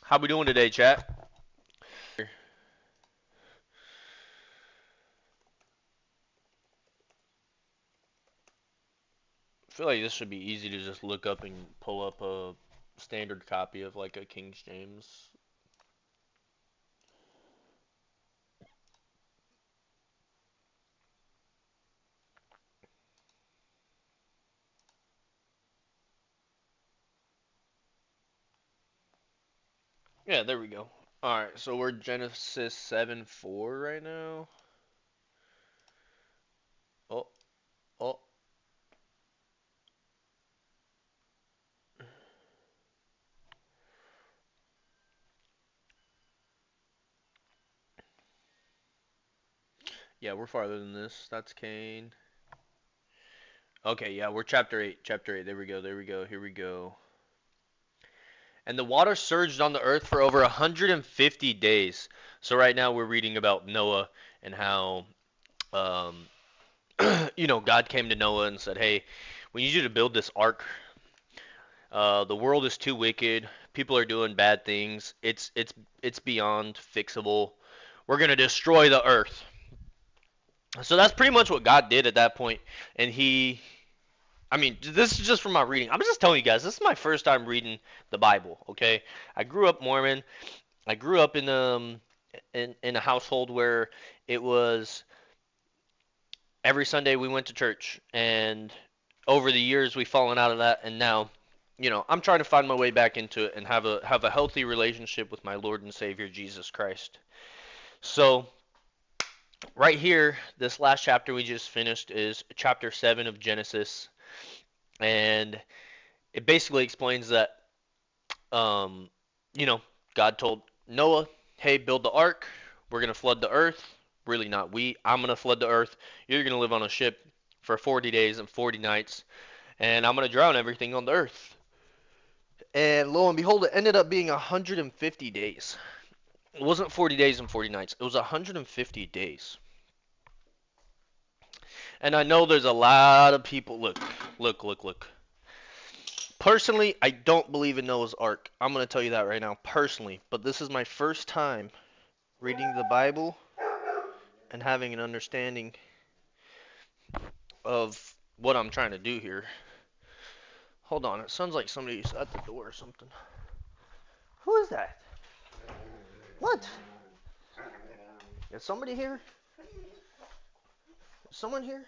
How we doing today, chat? I feel like this should be easy to just look up and pull up a standard copy of like a King James. Yeah, there we go. Alright, so we're Genesis 7:4 right now. Oh, oh, yeah, we're farther than this. That's Cain. Okay, yeah, we're chapter 8. Chapter 8. There we go, there we go, here we go. And the water surged on the earth for over 150 days. So right now we're reading about Noah and how um, God came to Noah and said, "Hey, we need you to build this ark. The world is too wicked. People are doing bad things. It's beyond fixable. We're gonna destroy the earth." So that's pretty much what God did at that point. And I mean, this is just from my reading. I'm just telling you guys, this is my first time reading the Bible. Okay, I grew up Mormon. I grew up in a household where it was every Sunday we went to church, and over the years we've fallen out of that, and now, I'm trying to find my way back into it and have a healthy relationship with my Lord and Savior Jesus Christ. So right here, this last chapter we just finished is chapter 7 of Genesis, and it basically explains that um, you know, God told Noah, "Hey, build the ark. We're gonna flood the earth. Really, not we. I'm gonna flood the earth. You're gonna live on a ship for 40 days and 40 nights, and I'm gonna drown everything on the earth." And lo and behold, it ended up being 150 days. It wasn't 40 days and 40 nights. It was 150 days. And I know there's a lot of people. Look, look, look, look. Personally, I don't believe in Noah's Ark. I'm going to tell you that right now, personally. But this is my first time reading the Bible and having an understanding of what I'm trying to do here. Hold on, it sounds like somebody's at the door or something. Who is that? What? Is somebody here? Is someone here?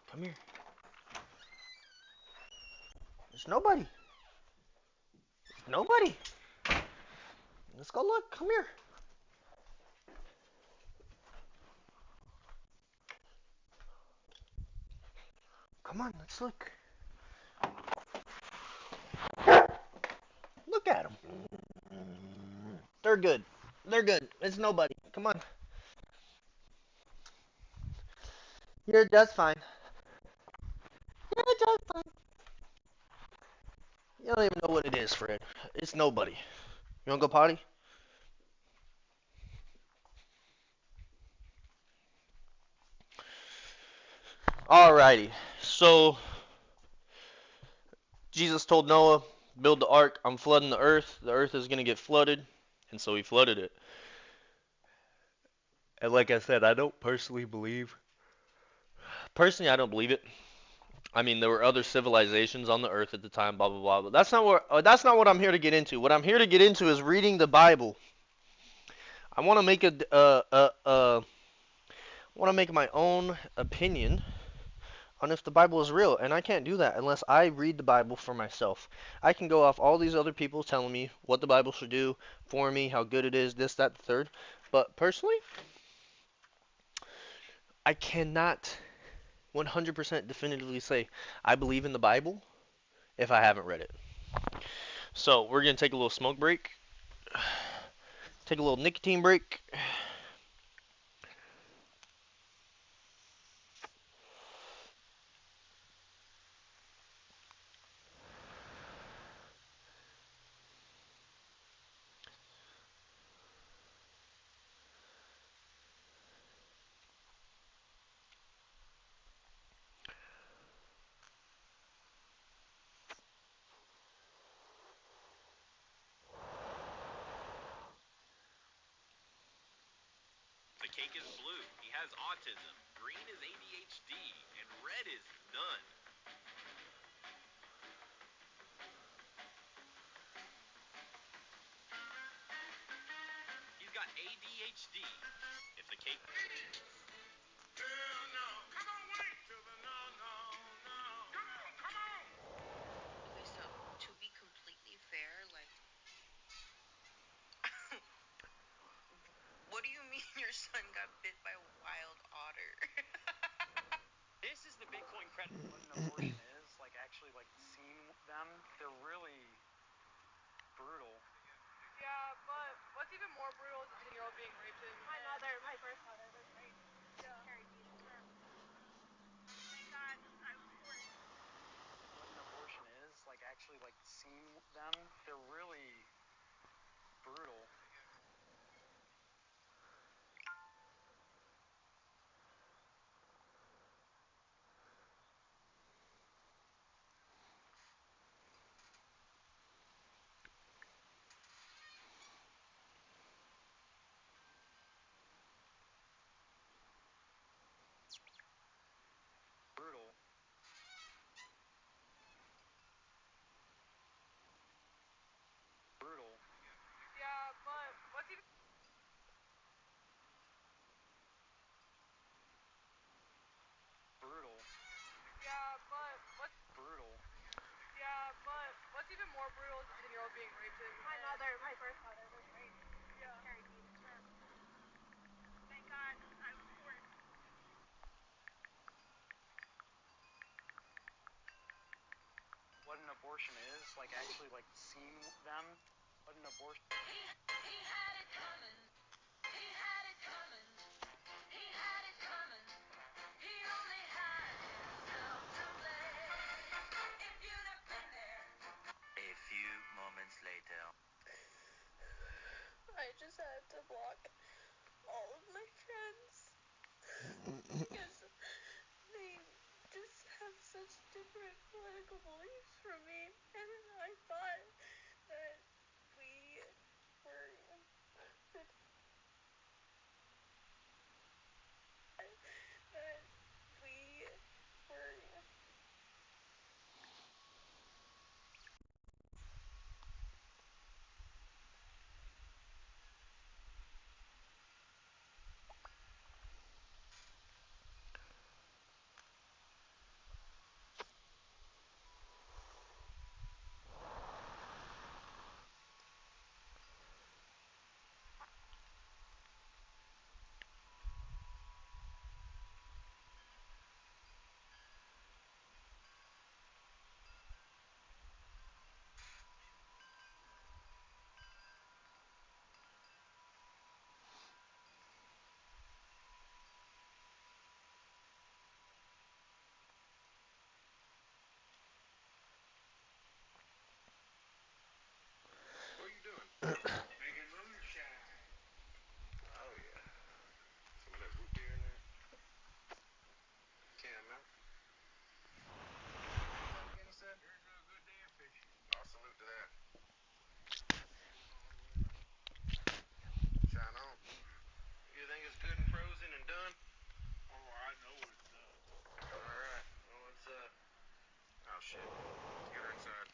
Come here. There's nobody. There's nobody. Let's go look. Come here. Come on, let's look. Look at them. They're good. They're good. It's nobody. Come on. You're just fine. You're just fine. You don't even know what it is, Fred. It's nobody. You wanna go potty? Alrighty. So Jesus told Noah, "Build the ark. I'm flooding the earth. The earth is gonna get flooded," and so he flooded it. And like I said, I don't personally believe. Personally, I don't believe it. I mean, there were other civilizations on the earth at the time, blah blah blah. But that's not what I'm here to get into. What I'm here to get into is reading the Bible. I want to make want to make my own opinion on if the Bible is real, and I can't do that unless I read the Bible for myself. I can go off all these other people telling me what the Bible should do for me, how good it is, this, that, the third. But personally, I cannot 100% definitively say I believe in the Bible if I haven't read it. So we're gonna take a little smoke break, take a little nicotine break. cake is blue. He has autism. Green is ADHD. And red is none. He's got ADHD. If the cake... No. Come on, wait till the no. Come on. Okay, so to be completely fair, like, what do you mean your son got bit by a wild otter? This is the Bitcoin credit. What an abortion is, like, actually, like, seeing them, they're really brutal. Yeah, but what's even more brutal is a 10-year-old being raped in. My first mother was raped. Yeah. Carried me to term. Thank God I was born. What an abortion is, like, actually, like, seeing them, they're really brutal. Brutal. Brutal. Yeah, but what's even... Brutal. Yeah, but what's... Brutal. Yeah, but what's even more brutal is a 10-year-old being raped in. My first mother was raped. Yeah. Carried me to term. Thank God I was born. What an abortion is, like, actually, like, seeing them, what an abortion... He had it coming. He had it coming. He had it coming. He only had himself to blame. If you'd have been there. A few moments later. I just had to block all of my friends because they just have such different political beliefs from me, and I thought that we were that we were What are you doing? Making moonshine. Oh, yeah. Some of that root beer in there. Caramel. What again he said? Here's a good day of fishing. I'll salute to that. Shine on. You think it's good and frozen and done? Oh, I know it's done. Alright. Well, let's, oh, shit. Let's get her inside.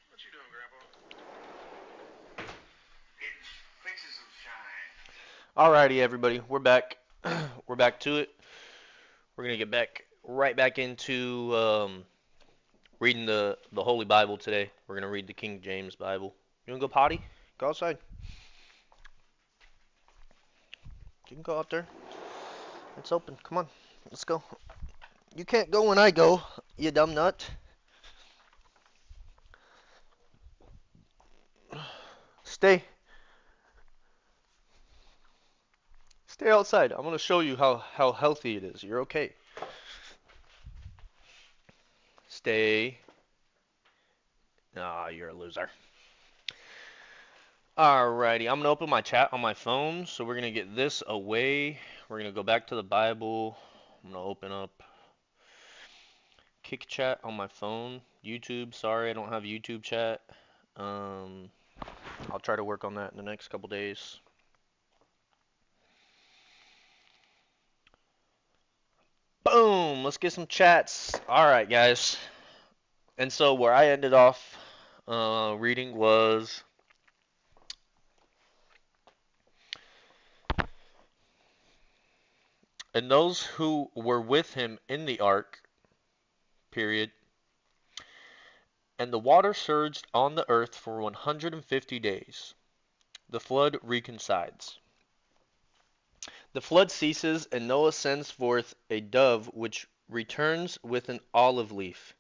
What you doing, Grandpa? Getting fixing some shine. Alrighty, everybody. We're back. We're back to it. We're going to get right back into reading the Holy Bible today. We're going to read the King James Bible. You want to go potty? Go outside. You can go out there. It's open. Come on. Let's go. You can't go when I go, you dumb nut. Stay. Stay outside. I'm going to show you how healthy it is. You're okay. Stay. Ah, you're a loser. Alrighty, I'm gonna open my chat on my phone, so we're gonna get this away. We're gonna go back to the Bible. I'm gonna open up Kick Chat on my phone. YouTube, sorry, I don't have YouTube chat. Um, I'll try to work on that in the next couple days. Boom. Let's get some chats. All right, guys. And so where I ended off reading was, and those who were with him in the ark, period, and the water surged on the earth for 150 days. The flood reconciles. The flood ceases, and Noah sends forth a dove which returns with an olive leaf.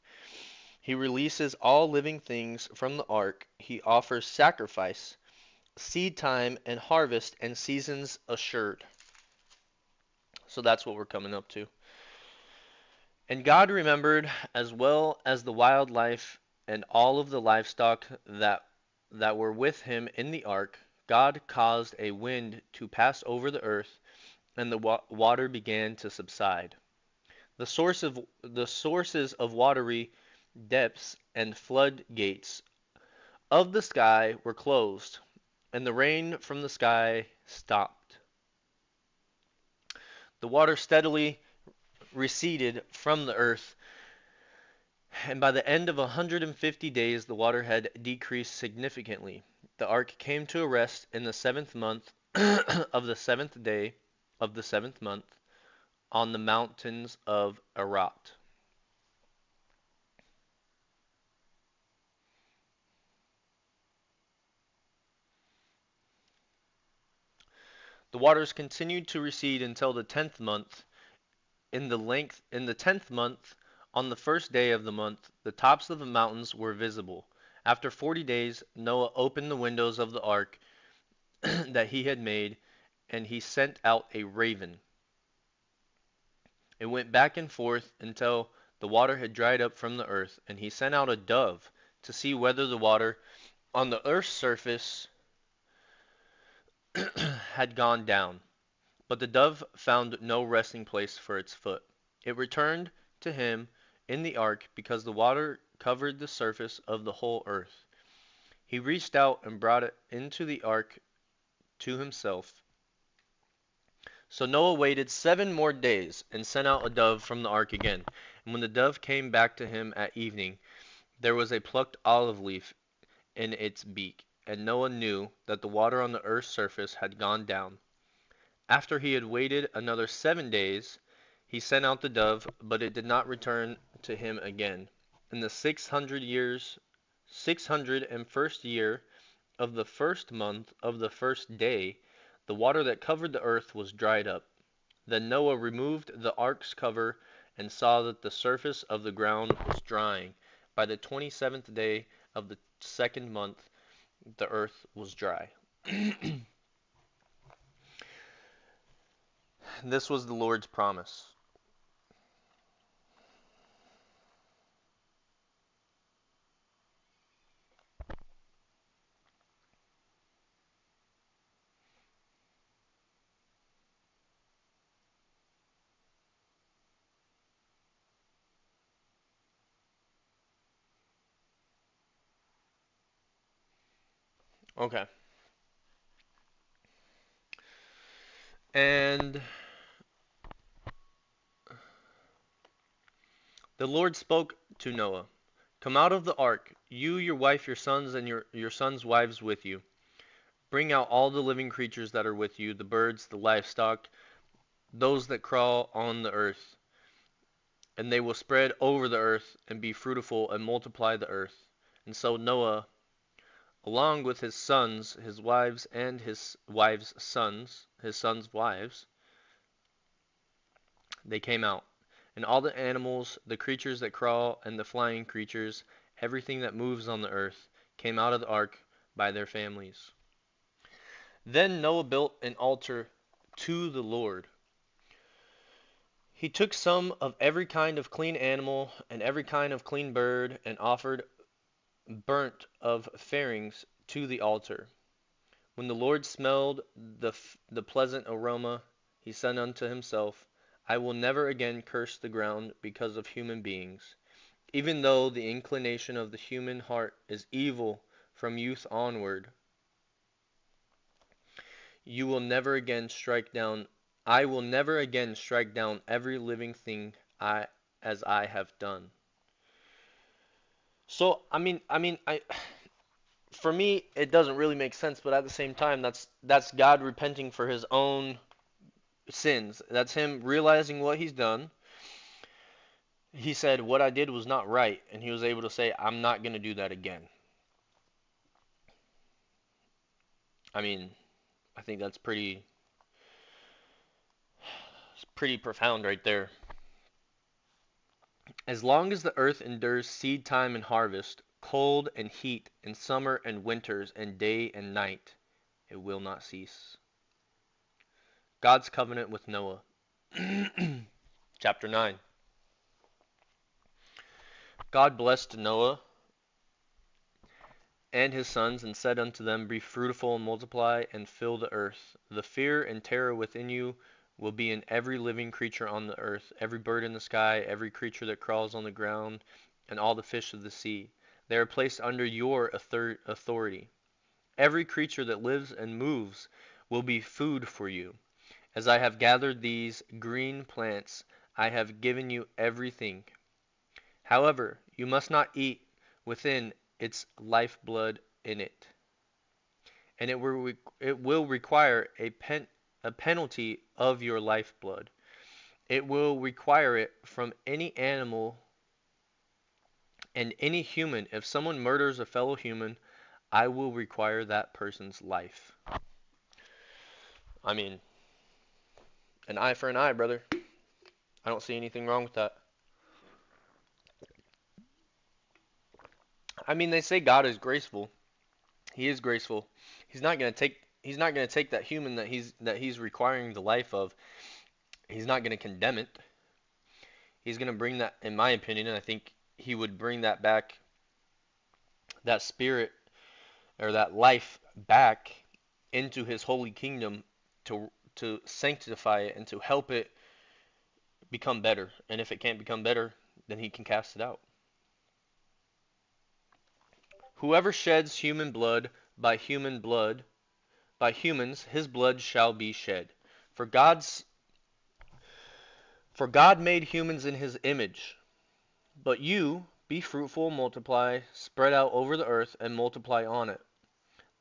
He releases all living things from the ark. He offers sacrifice, seed time and harvest, and seasons assured. So that's what we're coming up to. And God remembered, as well as the wildlife and all of the livestock that were with him in the ark. God caused a wind to pass over the earth, and the water began to subside. The sources of watery depths and floodgates of the sky were closed, and the rain from the sky stopped. The water steadily receded from the earth, and by the end of 150 days the water had decreased significantly. The ark came to a rest in the 7th month of the 7th day of the 7th month on the mountains of Ararat. The waters continued to recede until the 10th month. In the 10th month, on the first day of the month, the tops of the mountains were visible. After 40 days, Noah opened the windows of the ark that he had made, and he sent out a raven. It went back and forth until the water had dried up from the earth, and he sent out a dove to see whether the water on the earth's surface had gone down. But the dove found no resting place for its foot. It returned to him in the ark because the water covered the surface of the whole earth. He reached out and brought it into the ark to himself. So Noah waited 7 more days and sent out a dove from the ark again. And when the dove came back to him at evening, there was a plucked olive leaf in its beak. And Noah knew that the water on the earth's surface had gone down. After he had waited another 7 days, he sent out the dove, but it did not return to him again. In the 601st year of the 1st month of the 1st day, the water that covered the earth was dried up. Then Noah removed the ark's cover and saw that the surface of the ground was drying. By the 27th day of the 2nd month, the earth was dry. This was the Lord's promise. Okay. And the Lord spoke to Noah. Come out of the ark, you, your wife, your sons, and your sons' wives with you. Bring out all the living creatures that are with you, the birds, the livestock, those that crawl on the earth. And they will spread over the earth and be fruitful and multiply the earth. And so Noah, along with his sons, his wives, and his sons' wives, they came out. And all the animals, the creatures that crawl, and the flying creatures, everything that moves on the earth, came out of the ark by their families. Then Noah built an altar to the Lord. He took some of every kind of clean animal and every kind of clean bird and offered burnt offerings to the altar. When the Lord smelled the pleasant aroma, he said unto himself, I will never again curse the ground because of human beings. Even though the inclination of the human heart is evil from youth onward, you will never again strike down I will never again strike down every living thing I as I have done. So I for me it doesn't really make sense, but at the same time that's God repenting for his own sins. That's him realizing what he's done. He said what I did was not right, and he was able to say I'm not going to do that again. I mean, I think that's pretty profound right there. As long as the earth endures seed time and harvest, cold and heat, and summer and winters, and day and night, it will not cease. God's covenant with Noah. Chapter 9. God blessed Noah and his sons and said unto them, be fruitful and multiply and fill the earth. The fear and terror within you will be in every living creature on the earth, every bird in the sky, every creature that crawls on the ground, and all the fish of the sea. They are placed under your authority. Every creature that lives and moves will be food for you. As I have gathered these green plants, I have given you everything. However, you must not eat within its lifeblood in it, and it will require a penalty of your lifeblood. It will require it from any animal and any human. If someone murders a fellow human, I will require that person's life. I mean, an eye for an eye, brother. I don't see anything wrong with that. I mean, they say God is graceful. He is graceful. He's not going to take that human that he's requiring the life of. He's not going to condemn it. He's going to bring that, in my opinion, and I think he would bring that back, that spirit or that life back into his holy kingdom to sanctify it and to help it become better. And if it can't become better, then he can cast it out. Whoever sheds human blood, by human blood, by humans, his blood shall be shed. For God's for God made humans in his image. But you be fruitful, multiply, spread out over the earth, and multiply on it.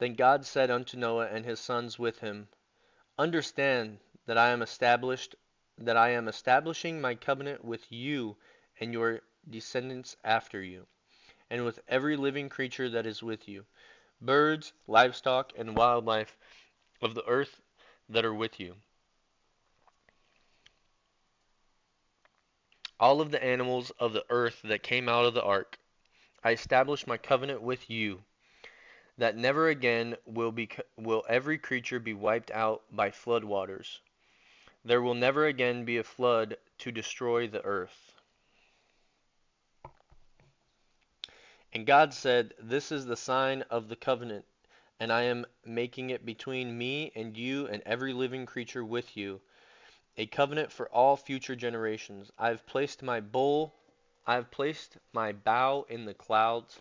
Then God said unto Noah and his sons with him, understand that I am establishing my covenant with you and your descendants after you, and with every living creature that is with you, birds, livestock, and wildlife of the earth that are with you, all of the animals of the earth that came out of the ark. I establish my covenant with you, that never again will every creature be wiped out by flood waters. There will never again be a flood to destroy the earth. And God said, this is the sign of the covenant, and I am making it between me and you and every living creature with you, a covenant for all future generations. I have placed my bow in the clouds,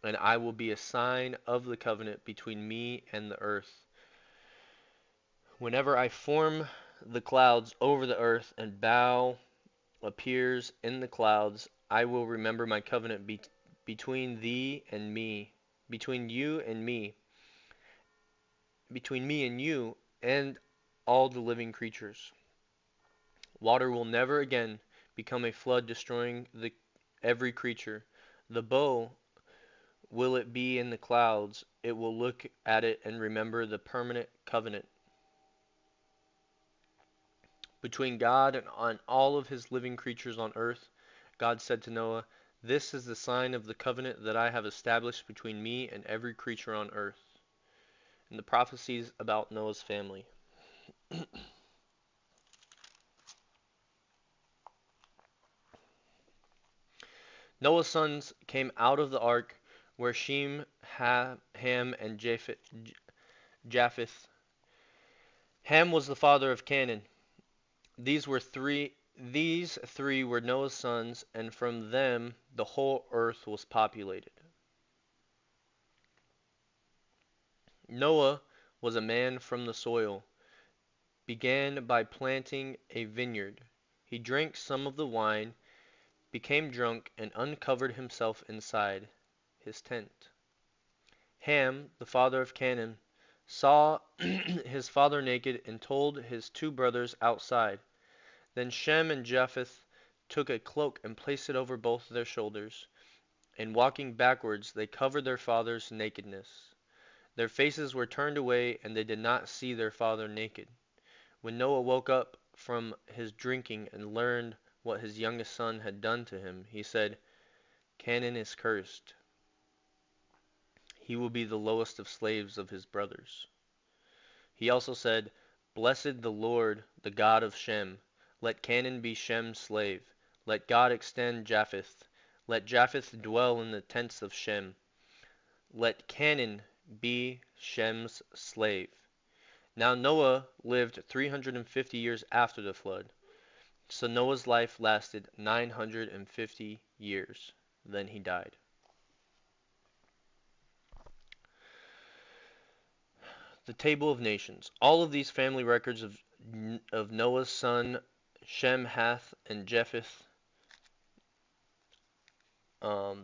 and I will be a sign of the covenant between me and the earth. Whenever I form the clouds over the earth and bow appears in the clouds, I will remember my covenant between thee and me, between you and me, between me and you and all the living creatures. Water will never again become a flood destroying every creature. The bow will it be in the clouds, it will look at it and remember the permanent covenant between God and on all of his living creatures on earth. God said to Noah, this is the sign of the covenant that I have established between me and every creature on earth. And the prophecies about Noah's family. Noah's sons came out of the ark were Shem, Ham, and Japheth. Ham was the father of Canaan. These three were Noah's sons, and from them the whole earth was populated. Noah was a man from the soil, began by planting a vineyard. He drank some of the wine, became drunk, and uncovered himself inside his tent. Ham, the father of Canaan, saw his father naked and told his two brothers outside. Then Shem and Japheth took a cloak and placed it over both their shoulders, and walking backwards they covered their father's nakedness. Their faces were turned away, and they did not see their father naked. When Noah woke up from his drinking and learned what his youngest son had done to him, he said, Canaan is cursed. He will be the lowest of slaves of his brothers. He also said, Blessed the Lord, the God of Shem. Let Canaan be Shem's slave. Let God extend Japheth. Let Japheth dwell in the tents of Shem. Let Canaan be Shem's slave. Now Noah lived 350 years after the flood. So Noah's life lasted 950 years. Then he died. The Table of Nations. All of these family records of Noah's son Shem, Hath, and Japheth.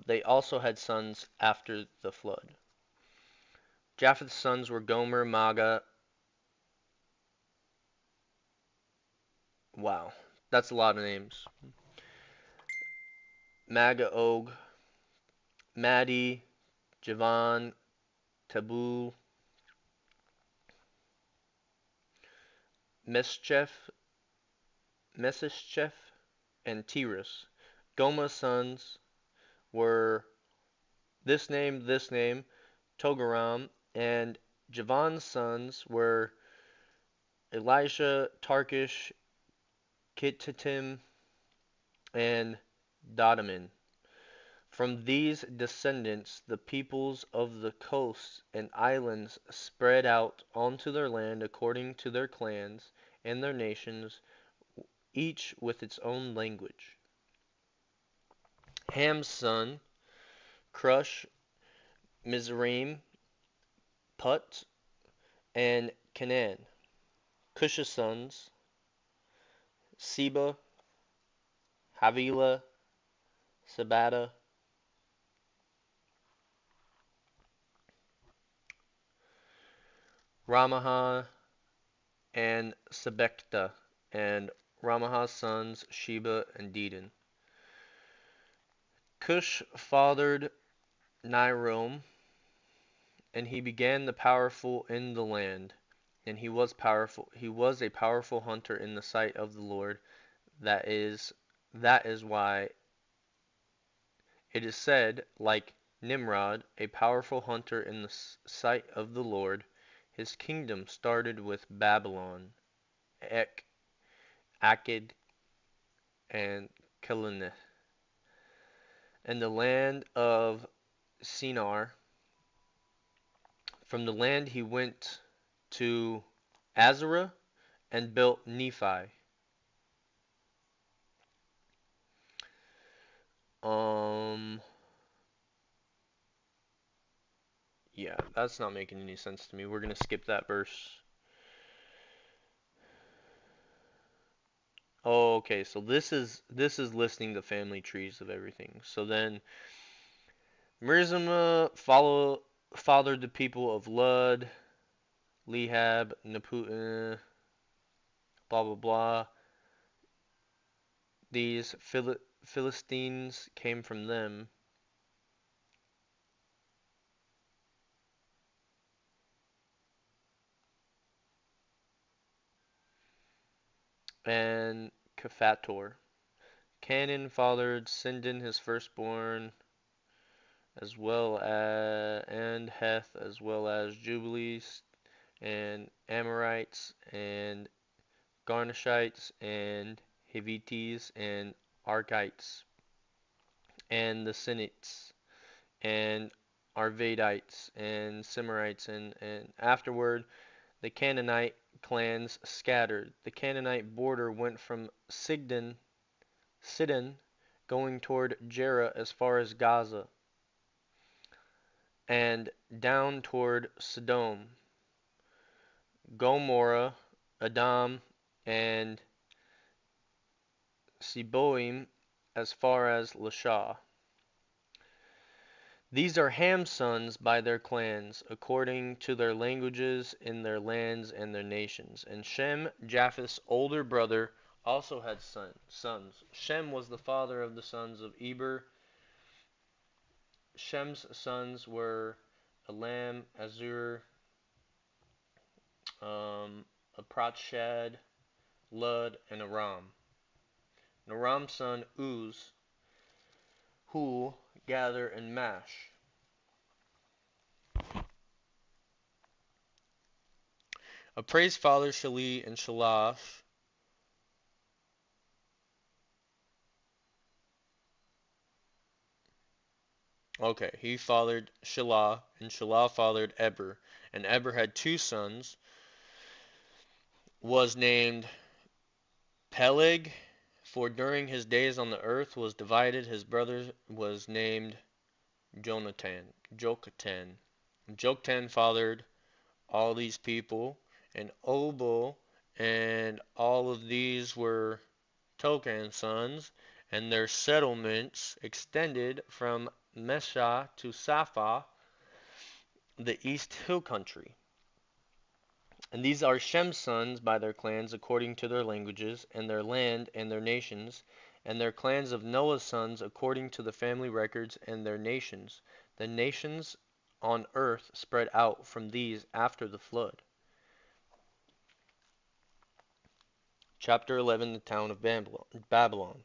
They also had sons after the flood. Japheth's sons were Gomer, Maga. Wow, that's a lot of names. Magaog, Madi, Javan, Tabul, Meschef, Meseshchef, and Tiras. Goma's sons were this name, Togaram, and Javan's sons were Elisha, Tarkish, Kittim, and Dadaman. From these descendants, the peoples of the coasts and islands spread out onto their land according to their clans and their nations, each with its own language. Ham's son, Cush, Mizraim, Put, and Canaan. Cush's sons, Seba, Havilah, Sabata, Ramahah, and Sebekta, and Ramahah's sons, Sheba and Dedan. Cush fathered Nirom, and he began the powerful in the land, and he was powerful. He was a powerful hunter in the sight of the Lord. That is why it is said, like Nimrod, a powerful hunter in the sight of the Lord. His kingdom started with Babylon, Ek, Akkad, and Calneh, and the land of Shinar. From the land he went to Azarah and built Nephi. Yeah, that's not making any sense to me. We're gonna skip that verse. Oh, okay, so this is listing the family trees of everything. So then Mirzama fathered the people of Lud, Lehab, Naput, blah blah blah. These Philistines came from them. And Kaphator. Canaan fathered Sindon, his firstborn, as well as and Heth, as well as Jubilees and Amorites and Garnashites and Hivites and Archites and the Sinites and Arvadites and Semarites and afterward the Canaanite clans scattered. The Canaanite border went from Sidon going toward Jerah as far as Gaza and down toward Sodom, Gomorrah, Adam, and Seboim as far as Lasha. These are Ham's sons by their clans, according to their languages in their lands and their nations. And Shem, Japheth's older brother, also had sons. Shem was the father of the sons of Eber. Shem's sons were Elam, Azur, Aprachshad, Lud, and Aram. And Aram's son Uz, Hul, Gather, and Mash. Appraised fathers Shali and Shalash. Okay, he fathered Shelah, and Shelah fathered Eber. And Eber had two sons, was named Peleg, for during his days on the earth was divided. His brother was named Joktan. Joktan fathered all these people, and Obal, and all of these were Tokan's sons, and their settlements extended from Mesha to Sapha, the east hill country. And these are Shem's sons by their clans according to their languages, and their land, and their nations, and their clans of Noah's sons according to the family records and their nations. The nations on earth spread out from these after the flood. Chapter 11, the town of Babylon.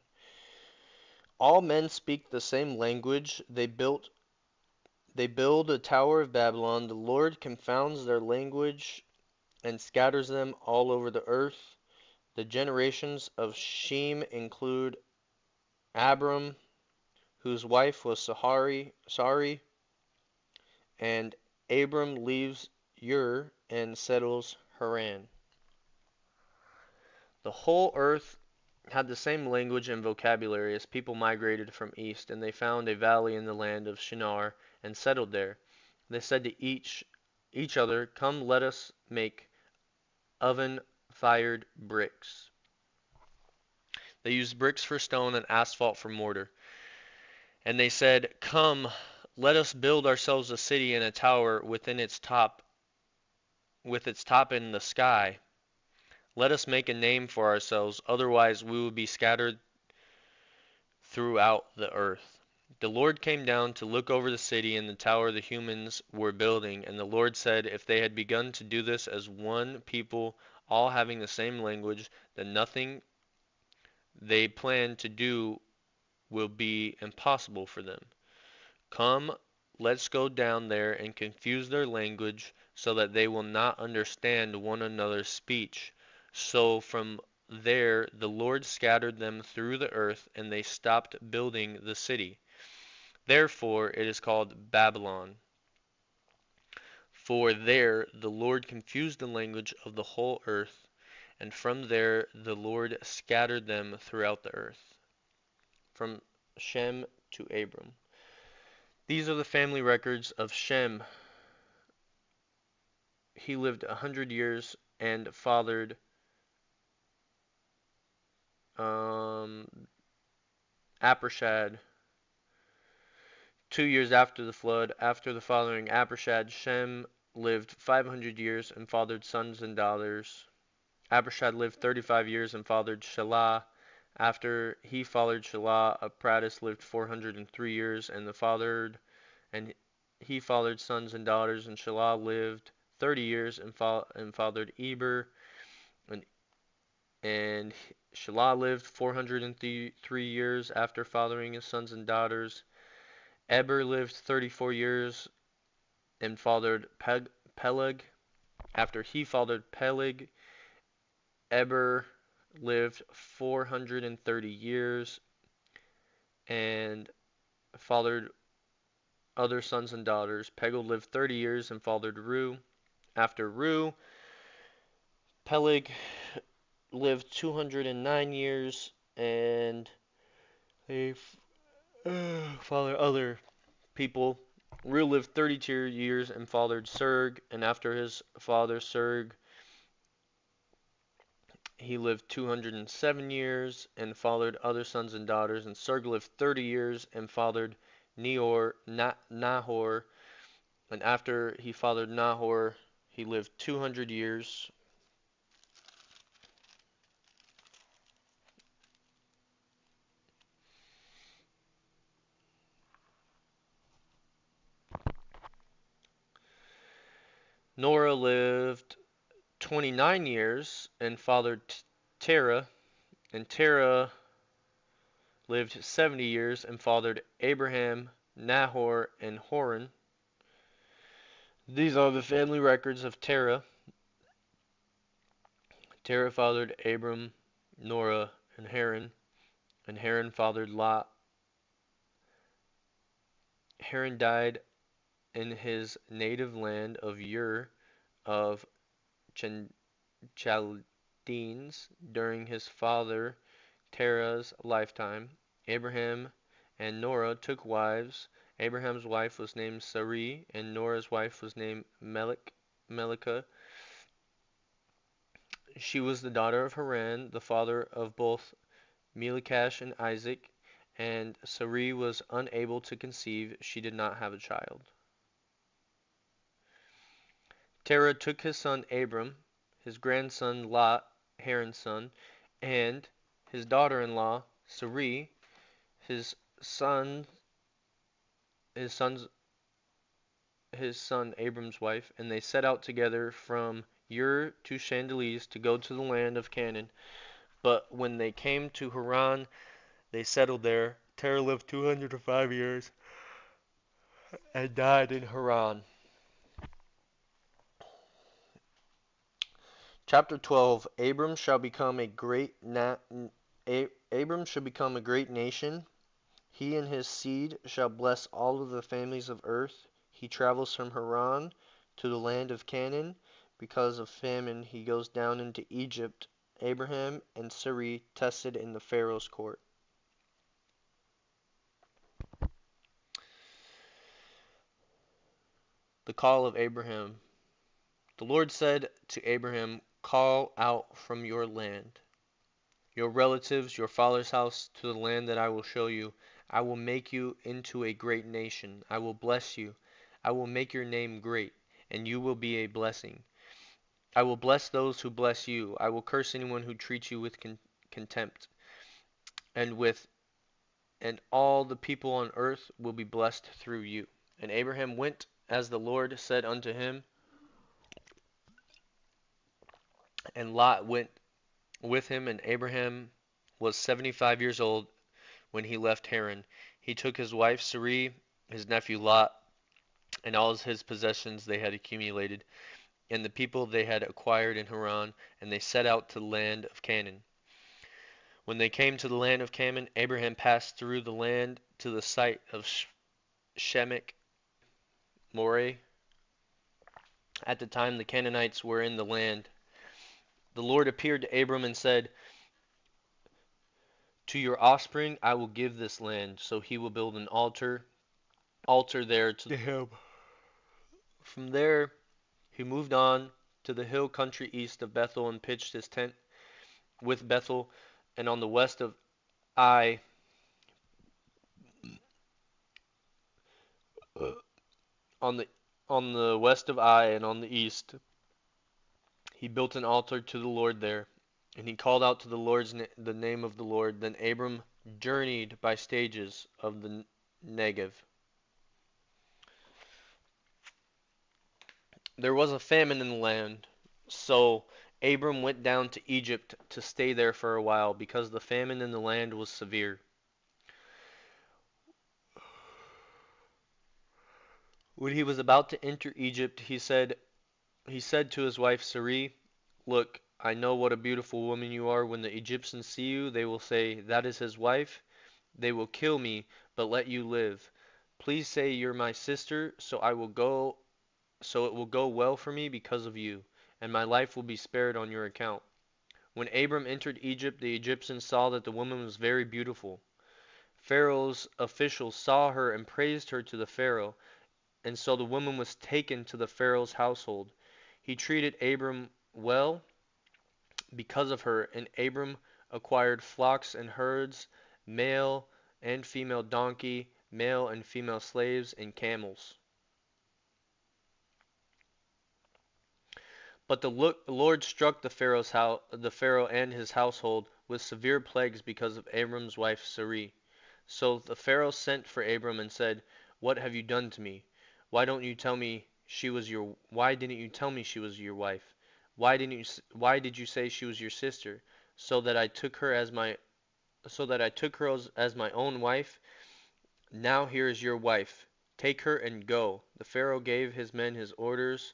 All men speak the same language. They build a tower of Babylon. The Lord confounds their language and scatters them all over the earth. The generations of Shem include Abram, whose wife was Sarai, and Abram leaves Ur and settles Haran. The whole earth had the same language and vocabulary as people migrated from east, and they found a valley in the land of Shinar and settled there. They said to each other, "Come, let us make oven-fired bricks." They used bricks for stone and asphalt for mortar. And they said, "Come, let us build ourselves a city and a tower with its top in the sky. Let us make a name for ourselves, otherwise we will be scattered throughout the earth." The Lord came down to look over the city and the tower the humans were building, and the Lord said, "If they had begun to do this as one people, all having the same language, then nothing they plan to do will be impossible for them. Come, let's go down there and confuse their language so that they will not understand one another's speech." So from there the Lord scattered them through the earth, and they stopped building the city. Therefore it is called Babylon. For there the Lord confused the language of the whole earth, and from there the Lord scattered them throughout the earth. From Shem to Abram. These are the family records of Shem. He lived 100 years and fathered Aprashad. 2 years after the flood, after the fathering Aprashad, Shem lived 500 years and fathered sons and daughters. Aprashad lived 35 years and fathered Shelah. After he fathered Shelah, Apradis lived 403 years and he fathered sons and daughters. And Shelah lived 30 years and fathered Eber. And Shelah lived 403 years after fathering his sons and daughters. Eber lived 34 years and fathered Peleg. After he fathered Peleg, Eber lived 430 years and fathered other sons and daughters. Peleg lived 30 years and fathered Ru. After Ru, Peleg lived 209 years and they fathered other people. Ru lived 32 years and fathered Serg, and after his father Serg, He lived 207 years and fathered other sons and daughters. And Serg lived 30 years and fathered Nahor. And after he fathered Nahor, he lived 200 years. Nora lived 29 years and fathered Terah. And Terah lived 70 years and fathered Abraham, Nahor, and Haran. These are the family records of Terah. Terah fathered Abram, Nora, and Haran. And Haran fathered Lot. Haran died in his native land of Ur of Chaldeans during his father Terah's lifetime. Abraham and Nora took wives. Abraham's wife was named Sarai, and Nora's wife was named Melika. She was the daughter of Haran, the father of both Melikash and Isaac, and Sarai was unable to conceive. She did not have a child. Terah took his son Abram, his grandson Lot, Haran's son, and his daughter-in-law Sarai, his son, his son's his son Abram's wife, and they set out together from Ur to Chandeliers to go to the land of Canaan. But when they came to Haran, they settled there. Terah lived 205 years and died in Haran. Chapter 12. Abram shall become a great Abram shall become a great nation. He and his seed shall bless all of the families of earth. He travels from Haran to the land of Canaan. Because of famine, he goes down into Egypt. Abraham and Sarai tested in the Pharaoh's court. The call of Abraham. The Lord said to Abraham, "Call out from your land, your relatives, your father's house, to the land that I will show you. I will make you into a great nation. I will bless you. I will make your name great, and you will be a blessing. I will bless those who bless you. I will curse anyone who treats you with contempt. And all the people on earth will be blessed through you." And Abraham went as the Lord said unto him, and Lot went with him, and Abraham was 75 years old when he left Haran. He took his wife Sarai, his nephew Lot, and all his possessions they had accumulated, and the people they had acquired in Haran, and they set out to the land of Canaan. When they came to the land of Canaan, Abraham passed through the land to the site of Shemech, Moreh. At the time the Canaanites were in the land. The Lord appeared to Abram and said, "To your offspring I will give this land." So he will build an altar there to him. From there he moved on to the hill country east of Bethel and pitched his tent with Bethel, and on the west of Ai, on the west of Ai and on the east, he built an altar to the Lord there, and he called out to the name of the Lord. Then Abram journeyed by stages of the Negev. There was a famine in the land, so Abram went down to Egypt to stay there for a while, because the famine in the land was severe. When he was about to enter Egypt, he said to his wife Sarai, "Look, I know what a beautiful woman you are. When the Egyptians see you, they will say, 'That is his wife.' They will kill me, but let you live. Please say you're my sister, so it will go well for me because of you, and my life will be spared on your account." When Abram entered Egypt, the Egyptians saw that the woman was very beautiful. Pharaoh's officials saw her and praised her to the Pharaoh, and so the woman was taken to the Pharaoh's household. He treated Abram well, because of her, and Abram acquired flocks and herds, male and female donkey, male and female slaves, and camels. But the Lord struck the Pharaoh and his household with severe plagues because of Abram's wife Sarai. So the Pharaoh sent for Abram and said, "What have you done to me? Why didn't you tell me she was your wife? Why did you say she was your sister, so that I took her as my own wife? Now here is your wife. Take her and go." The Pharaoh gave his men his orders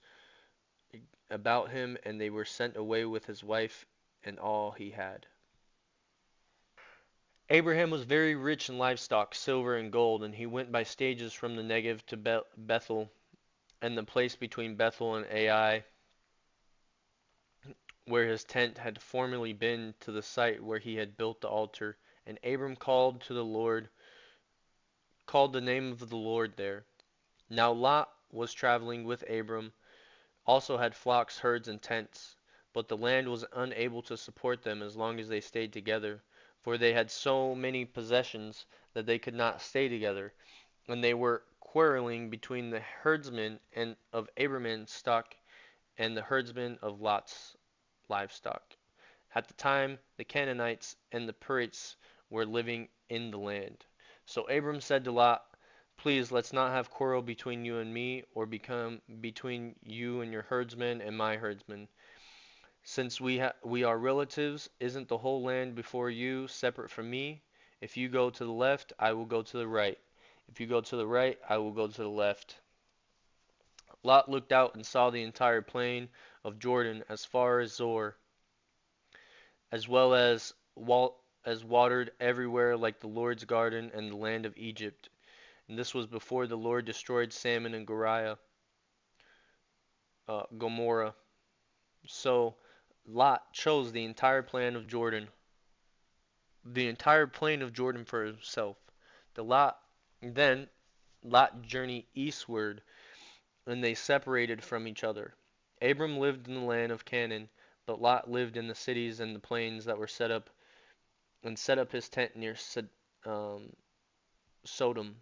about him, and they were sent away with his wife and all he had. Abraham was very rich in livestock, silver and gold, and he went by stages from the Negev to Bethel, and the place between Bethel and Ai, where his tent had formerly been, to the site where he had built the altar. And Abram called the name of the Lord there. Now Lot was traveling with Abram, also had flocks, herds, and tents, but the land was unable to support them as long as they stayed together, for they had so many possessions that they could not stay together, and they were quarreling between the herdsmen of Abraham's stock and the herdsmen of Lot's livestock. At the time, the Canaanites and the Perizzites were living in the land. So Abram said to Lot, "Please, let's not have quarrel between you and me, or become between you and your herdsmen and my herdsmen. Since we are relatives, isn't the whole land before you separate from me? If you go to the left, I will go to the right. If you go to the right, I will go to the left." Lot looked out and saw the entire plain of Jordan as far as Zoar, as well as watered everywhere like the Lord's garden and the land of Egypt. And this was before the Lord destroyed Salmon and Gomorrah. So Lot chose the entire plain of Jordan for himself. The Lot then Lot journeyed eastward, and they separated from each other. Abram lived in the land of Canaan, but Lot lived in the cities and the plains that were set up his tent near um, Sodom.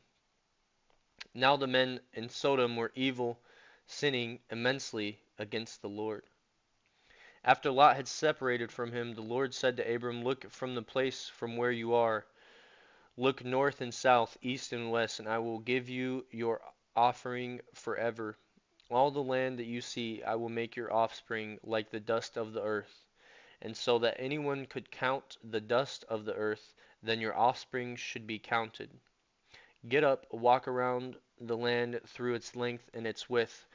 Now the men in Sodom were evil, sinning immensely against the Lord. After Lot had separated from him, the Lord said to Abram, "Look from the place from where you are. Look north and south, east and west, and I will give you your offering forever. All the land that you see, I will make your offspring like the dust of the earth. And so that anyone could count the dust of the earth, then your offspring should be counted. Get up, walk around the land through its length and its width,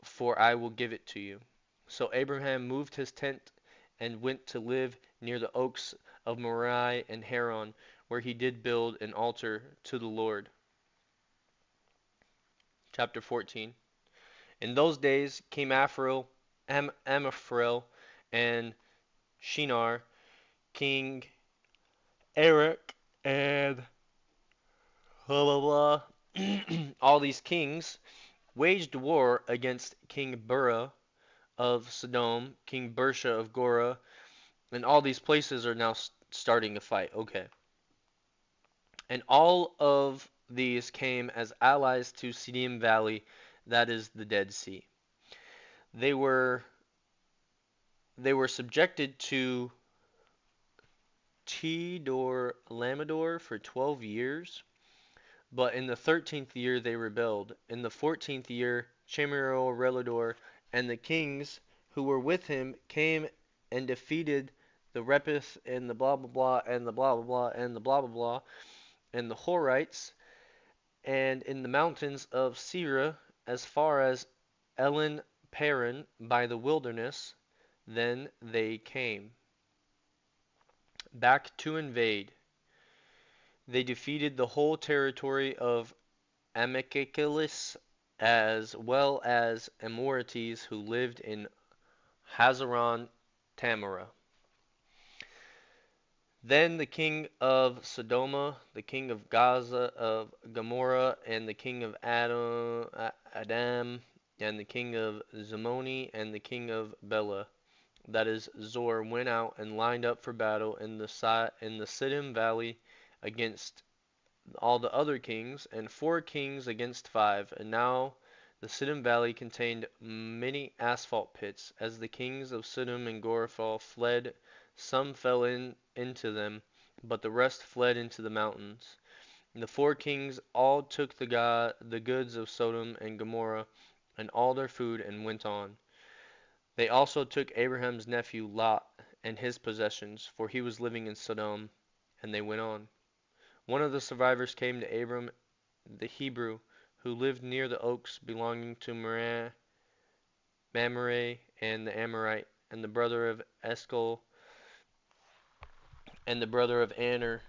for I will give it to you." So Abraham moved his tent and went to live near the oaks of Moreh and Haran, where he did build an altar to the Lord. Chapter 14. In those days came Amraphel and Shinar, King Eric, and blah blah blah. All these kings waged war against King Bera of Sodom, King Bersha of Gora, and all these places are now starting a fight. Okay. And all of these came as allies to Siddim Valley, that is the Dead Sea. They were subjected to Tidor Lamador for 12 years, but in the 13th year they rebelled. In the 14th year, Chamiro Relador and the kings who were with him came and defeated the Repith and the blah blah blah and the blah blah blah and the blah blah blah and the Horites, and in the mountains of Seir as far as Elon Paran by the wilderness. Then they came back to invade. They defeated the whole territory of Amalekites as well as Amorites who lived in Hazaron Tamara. Then the king of Sodoma, the king of Gaza, of Gomorrah, and the king of Adam, and the king of Zimoni, and the king of Bela that is Zor, went out and lined up for battle in the Siddim Valley against all the other kings, and 4 kings against 5. And now the Siddim Valley contained many asphalt pits. As the kings of Siddim and Gorafal fled, some fell into them, but the rest fled into the mountains. And the 4 kings all took the goods of Sodom and Gomorrah and all their food and went on. They also took Abraham's nephew Lot and his possessions, for he was living in Sodom, and they went on. One of the survivors came to Abram the Hebrew, who lived near the oaks belonging to Mamre and the Amorite, and the brother of Eshcol and the brother of Aner.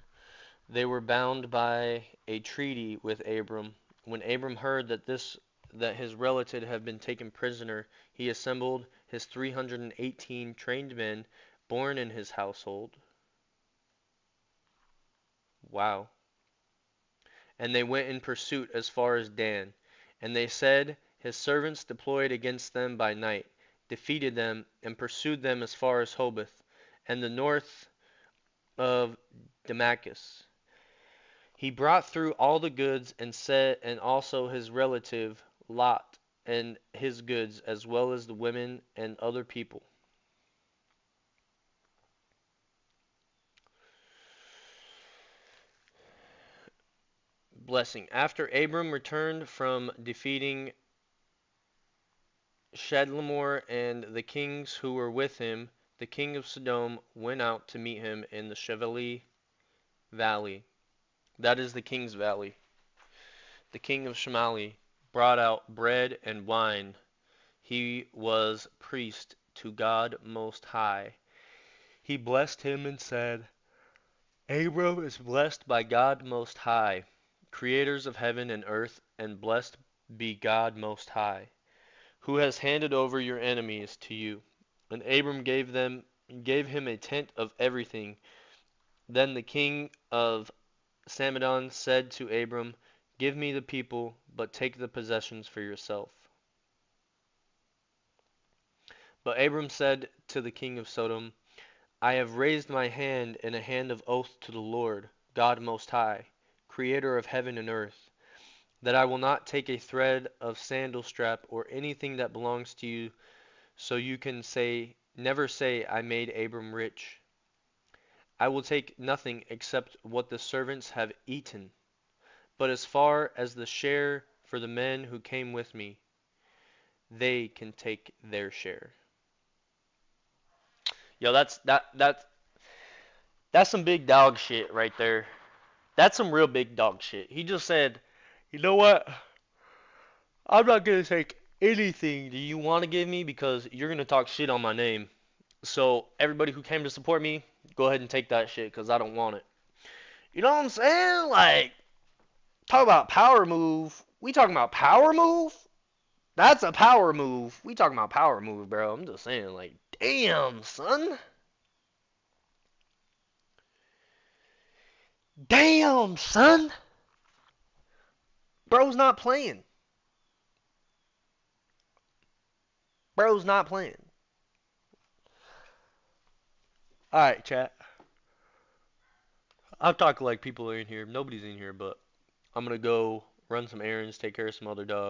They were bound by a treaty with Abram. When Abram heard that his relative had been taken prisoner, he assembled his 318 trained men born in his household. Wow. And they went in pursuit as far as Dan. And they said, his servants deployed against them by night, defeated them, and pursued them as far as Hobeth, and the north of Damascus. He brought through all the goods and also his relative Lot and his goods, as well as the women and other people. Blessing. After Abram returned from defeating Shedlamor and the kings who were with him, the king of Sodom went out to meet him in the Shevali Valley. That is the king's valley. The king of Shemali brought out bread and wine. He was priest to God Most High. He blessed him and said, Abram is blessed by God Most High, creators of heaven and earth, and blessed be God Most High, who has handed over your enemies to you. And Abram gave him a tenth of everything. Then the king of Samadon said to Abram, give me the people, but take the possessions for yourself. But Abram said to the king of Sodom, I have raised my hand in a hand of oath to the Lord, God Most High, creator of heaven and earth, that I will not take a thread of sandal strap or anything that belongs to you, so you can never say I made Abram rich. I will take nothing except what the servants have eaten. But as far as the share for the men who came with me, they can take their share. Yo, that's some big dog shit right there. That's some real big dog shit. He just said, you know what? I'm not gonna take anything that you want to give me because you're gonna talk shit on my name. So everybody who came to support me, go ahead and take that shit because I don't want it. You know what I'm saying? Like, talk about power move. We talking about power move? That's a power move. We talking about power move, bro. I'm just saying, like, damn, son. Damn, son. Bro's not playing. Bro's not playing. Alright, chat. I'm talking like people are in here. Nobody's in here, but I'm gonna go run some errands, take care of some other dogs.